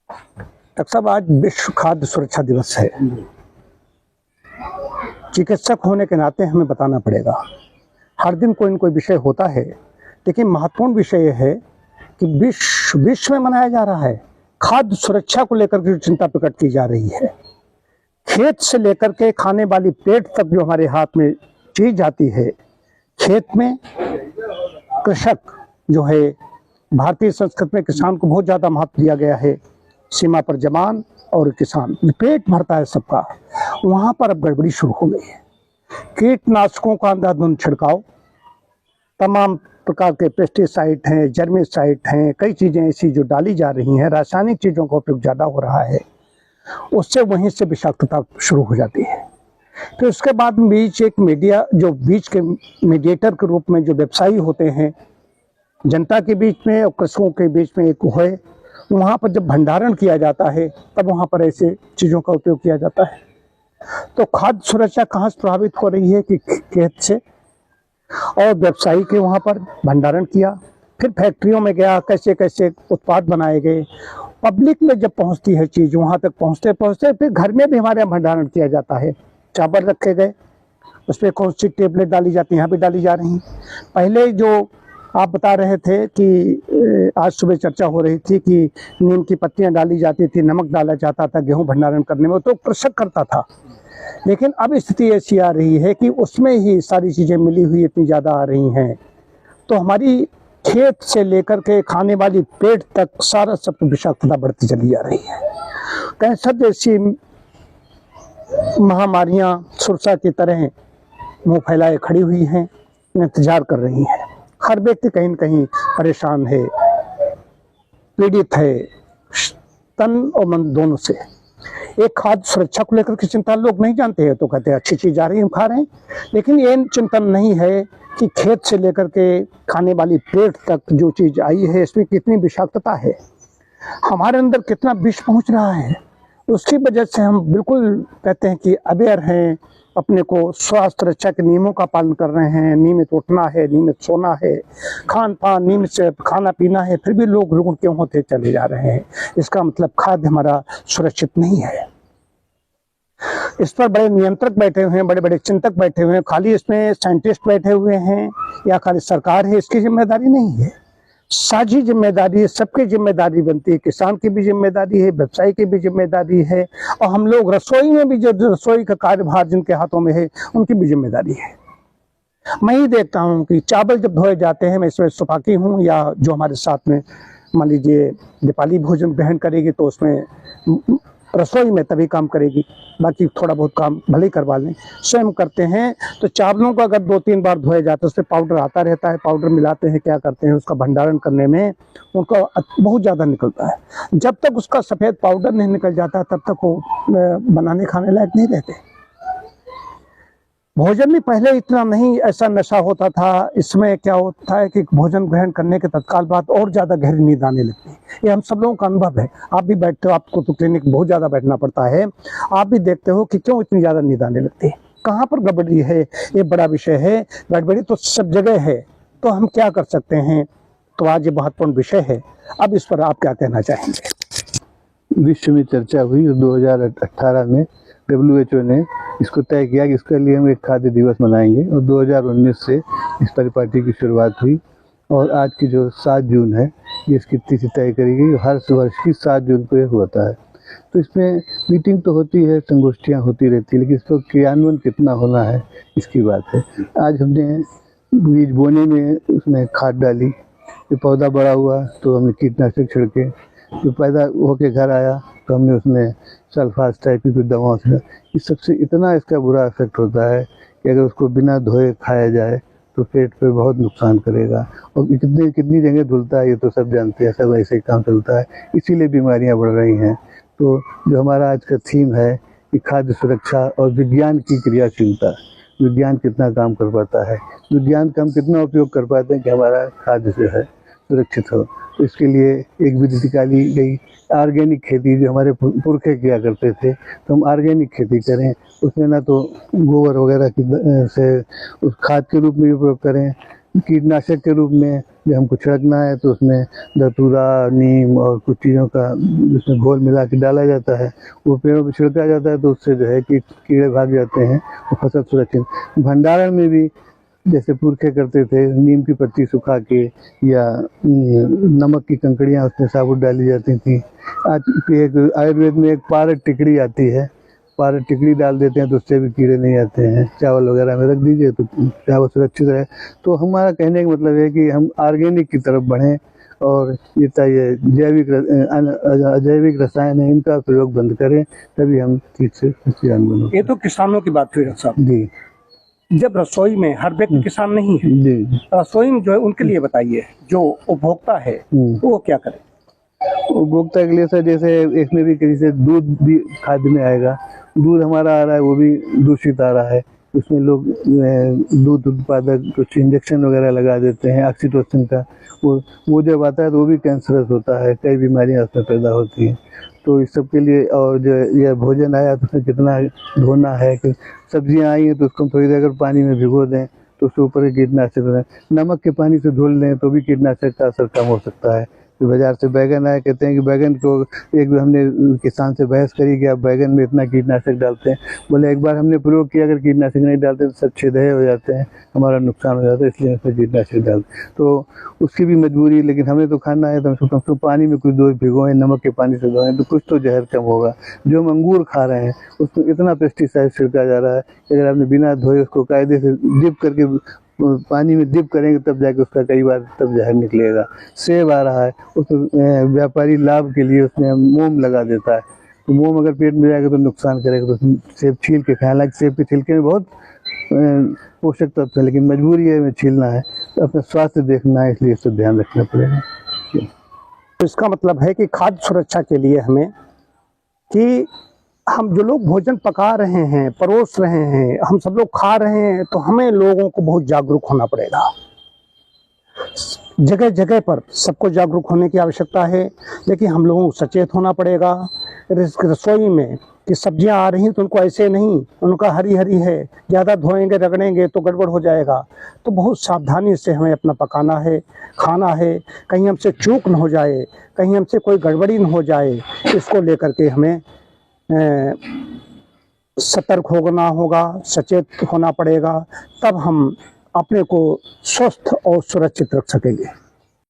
Doctor साहब, आज विश्व खाद्य सुरक्षा दिवस है। चिकित्सक होने के नाते हमें बताना पड़ेगा। हर दिन कोई न कोई विषय होता है, लेकिन महत्वपूर्ण विषय यह है कि विश्व में मनाया जा रहा है खाद्य सुरक्षा को लेकर के जो चिंता प्रकट की जा रही है। खेत से लेकर के खाने वाली प्लेट तक जो हमारे हाथ में चीज जाती है, खेत में कृषक जो है, भारतीय संस्कृति में किसान को बहुत ज़्यादा महत्व दिया गया है। सीमा पर जवान और किसान, पेट भरता है सबका। वहाँ पर अब गड़बड़ी शुरू हो गई है। कीटनाशकों का अंधाधुंध छिड़काव, तमाम प्रकार के पेस्टिसाइड हैं, जर्मिसाइड हैं, कई चीज़ें ऐसी जो डाली जा रही हैं, रासायनिक चीज़ों का उपयोग ज़्यादा हो रहा है। उससे वहीं से विषाक्तता शुरू हो जाती है। फिर उसके बाद बीच एक मीडिया, जो बीच के मीडिएटर के रूप में जो व्यवसायी होते हैं, जनता के बीच में और कृषकों के बीच में एक है, वहाँ पर जब भंडारण किया जाता है तब वहाँ पर ऐसे चीज़ों का उपयोग किया जाता है। तो खाद्य सुरक्षा कहाँ से प्रभावित हो रही है कि खेत से, और व्यवसायी के वहाँ पर भंडारण किया, फिर फैक्ट्रियों में गया, कैसे कैसे उत्पाद बनाए गए। पब्लिक में जब पहुँचती है चीज़, वहाँ तक पहुँचते पहुँचते फिर घर में भी हमारे यहाँ भंडारण किया जाता है। चावल रखे गए, उस पर कौन सी टेबलेट डाली जाती हैं, यहाँ भी डाली जा रही हैं। पहले जो आप बता रहे थे कि आज सुबह चर्चा हो रही थी कि नीम की पत्तियां डाली जाती थी, नमक डाला जाता था गेहूं भंडारण करने में, तो कृषक करता था। लेकिन अब स्थिति ऐसी आ रही है कि उसमें ही सारी चीज़ें मिली हुई इतनी ज़्यादा आ रही हैं, तो हमारी खेत से लेकर के खाने वाली पेट तक सारा सब विषाक्तता बढ़ती चली जा रही है। कैंसर जैसी महामारियाँ सुरसा की तरह मुँह फैलाए खड़ी हुई हैं, इंतजार कर रही हैं। हर व्यक्ति कहीं न कहीं परेशान है, पीड़ित है, तन और मन दोनों से। एक खाद्य सुरक्षा को लेकर की चिंता लोग नहीं जानते हैं, तो कहते हैं अच्छी चीज आ रही है, हम खा रहे हैं। लेकिन ये चिंतन नहीं है कि खेत से लेकर के खाने वाली प्लेट तक जो चीज आई है, इसमें कितनी विषाक्तता है, हमारे अंदर कितना विष पहुंच रहा है। उसकी वजह से हम बिल्कुल कहते हैं कि अवेयर हैं, अपने को स्वास्थ्य रक्षा के नियमों का पालन कर रहे हैं। नियमित उठना है, नियमित सोना है, खान पान नियमित से खाना पीना है, फिर भी लोग रुग्ण क्यों होते चले जा रहे हैं। इसका मतलब खाद्य हमारा सुरक्षित नहीं है। इस पर बड़े नियंत्रक बैठे हुए हैं, बड़े बड़े चिंतक बैठे हुए हैं। खाली इसमें साइंटिस्ट बैठे हुए हैं या खाली सरकार है, इसकी जिम्मेदारी नहीं है। साझी जिम्मेदारी है, सबकी जिम्मेदारी बनती है। किसान की भी जिम्मेदारी है, व्यवसायी की भी जिम्मेदारी है, और हम लोग रसोई में भी जो रसोई का कार्यभार जिनके हाथों में है, उनकी भी जिम्मेदारी है। मैं ही देखता हूँ कि चावल जब धोए जाते हैं, मैं इसमें सुपाकी हूँ या जो हमारे साथ में मान लीजिए दीपाली भोजन ग्रहण करेगी, तो उसमें रसोई में तभी काम करेगी, बाकी थोड़ा बहुत काम भले ही करवा लें, स्वयं करते हैं। तो चावलों को अगर 2-3 बार धोया जाता है, उस पर पाउडर आता रहता है, पाउडर मिलाते हैं, क्या करते हैं, उसका भंडारण करने में उनका बहुत ज़्यादा निकलता है। जब तक उसका सफ़ेद पाउडर नहीं निकल जाता, तब तक वो बनाने खाने लायक नहीं रहते। भोजन में पहले इतना नहीं ऐसा नशा होता था। इसमें क्या होता है कि भोजन ग्रहण करने के तत्काल बाद और ज़्यादा गहरी नींद आने लगती है। ये हम सब लोगों का अनुभव है। आप भी बैठते हो, आपको तो क्लिनिक बहुत ज़्यादा बैठना पड़ता है, आप भी देखते हो कि क्यों इतनी ज़्यादा नींद आने लगती है। कहाँ पर गड़बड़ी है, ये बड़ा विषय है। गड़बड़ी तो सब जगह है, तो हम क्या कर सकते हैं। तो आज ये महत्वपूर्ण विषय है। अब इस पर आप क्या कहना चाहेंगे। विश्व में चर्चा हुई 2018 में WHO ने इसको तय किया कि इसके लिए हम एक खाद्य दिवस मनाएंगे, और 2019 से इस परिपाटी की शुरुआत हुई। और आज की जो 7 जून है, ये इसकी तिथि तय करी गई। हर वर्ष की 7 जून को ये होता है। तो इसमें मीटिंग तो होती है, संगोष्ठियाँ होती रहती है, लेकिन इसको क्रियान्वयन कितना होना है, इसकी बात है। आज हमने बीज बोने में उसमें खाद डाली, जो पौधा बड़ा हुआ तो हमने कीटनाशक छिड़के, जो पैदा होके घर आया तो हमने उसमें सल्फास टाइप की कुछ दवाओं से, इस सबसे इतना इसका बुरा इफेक्ट होता है कि अगर उसको बिना धोए खाया जाए तो पेट पे बहुत नुकसान करेगा। और कितनी जगह धुलता है, ये तो सब जानते हैं, सब ऐसे ही काम चलता है, इसीलिए बीमारियां बढ़ रही हैं। तो जो हमारा आज का थीम है कि खाद्य सुरक्षा और विज्ञान की क्रियाशीलता, विज्ञान कितना काम कर पाता है, विज्ञान का हम कितना उपयोग कर पाते हैं कि हमारा खाद्य जो है सुरक्षित हो। तो इसके लिए एक विधि निकाली गई, ऑर्गेनिक खेती, जो हमारे पुरखे किया करते थे, तो हम ऑर्गेनिक खेती करें। उसमें ना तो गोबर वगैरह की से उस खाद के रूप में उपयोग करें, कीटनाशक के रूप में जब हमको छिड़कना है तो उसमें धतूरा, नीम और कुछ चीज़ों का उसमें घोल मिला के डाला जाता है, वो पेड़ों पर छिड़का जाता है, तो उससे जो है कि कीड़े भाग जाते हैं और फसल सुरक्षित। भंडारण में भी जैसे पुरखे करते थे, नीम की पत्ती सुखा के या नमक की कंकड़ियाँ उसमें साबुत डाली जाती थी। आज एक आयुर्वेद में एक पारद टिकड़ी आती है, पारद टिकड़ी डाल देते हैं तो उससे भी कीड़े नहीं आते हैं। चावल वगैरह में रख दीजिए तो चावल सुरक्षित रहे। तो हमारा कहने का मतलब है कि हम ऑर्गेनिक की तरफ बढ़ें और ये अजैविक रसायन है इनका प्रयोग बंद करें, तभी हम ठीक से किसान बनेंगे। ये तो किसानों की बात हुई डॉक्टर साहब जी। जब रसोई में हर व्यक्ति किसान नहीं है, जी रसोई में जो है उनके लिए बताइए, जो उपभोक्ता है वो क्या करे? उपभोक्ता के लिए सर जैसे इसमें भी किसी से दूध भी खाद्य में आएगा, दूध हमारा आ रहा है वो भी दूषित आ रहा है, उसमें लोग दूध उत्पादक कुछ इंजेक्शन वगैरह लगा देते हैं ऑक्सीटोसिन का, वो जब आता है तो वो भी कैंसरस होता है, कई बीमारियां उसमें पैदा होती हैं। तो इस सब के लिए, और जो यह भोजन आया तो उसमें कितना धोना है, कि सब्जियां आई हैं तो उसको थोड़ी देर अगर पानी में भिगो दें तो उसके ऊपर कीटनाशक, नमक के पानी से धुल लें तो भी कीटनाशक का असर कम हो सकता है। तो बाजार से बैगन आया, कहते हैं कि बैगन को एक बार हमने किसान से बहस करी कि आप बैगन में इतना कीटनाशक डालते हैं, बोले एक बार हमने प्रयोग किया, अगर कीटनाशक नहीं डालते तो सब छेदे हो जाते हैं, हमारा नुकसान हो जाता है, इसलिए उसमें कीटनाशक डालते। तो उसकी भी मजबूरी, लेकिन हमें तो खाना है तो हम उसको पानी में कुछ दूर भिगोएं, नमक के पानी से धोएं तो कुछ तो जहर कम होगा। जो हम अंगूर खा रहे हैं उसमें इतना पेस्टिसाइड छिड़का जा रहा है कि अगर आपने बिना धोए उसको कायदे से डिप करके पानी में डिप करेंगे तब जाके उसका कई बार तब जहर निकलेगा। सेब आ रहा है, उस व्यापारी लाभ के लिए उसमें मोम लगा देता है, तो मोम अगर पेट में जाएगा तो नुकसान करेगा, तो सेब छील के खाएं। हालांकि सेब के छिलके में बहुत पोषक तत्व है, लेकिन मजबूरी है हमें छीलना है, तो अपना स्वास्थ्य देखना है, इसलिए इससे ध्यान रखना पड़ेगा। तो इसका मतलब है कि खाद्य सुरक्षा के लिए हमें, कि हम जो लोग भोजन पका रहे हैं, परोस रहे हैं, हम सब लोग खा रहे हैं, तो हमें लोगों को बहुत जागरूक होना पड़ेगा। जगह जगह पर सबको जागरूक होने की आवश्यकता है, लेकिन हम लोगों को सचेत होना पड़ेगा। रसोई में कि सब्जियां आ रही हैं तो उनको ऐसे नहीं, उनका हरी हरी है, ज़्यादा धोएंगे रगड़ेंगे तो गड़बड़ हो जाएगा। तो बहुत सावधानी से हमें अपना पकाना है, खाना है, कहीं हमसे चूक न हो जाए, कहीं हमसे कोई गड़बड़ी न हो जाए, इसको लेकर के हमें सतर्क होना होगा, सचेत होना पड़ेगा, तब हम अपने को स्वस्थ और सुरक्षित रख सकेंगे।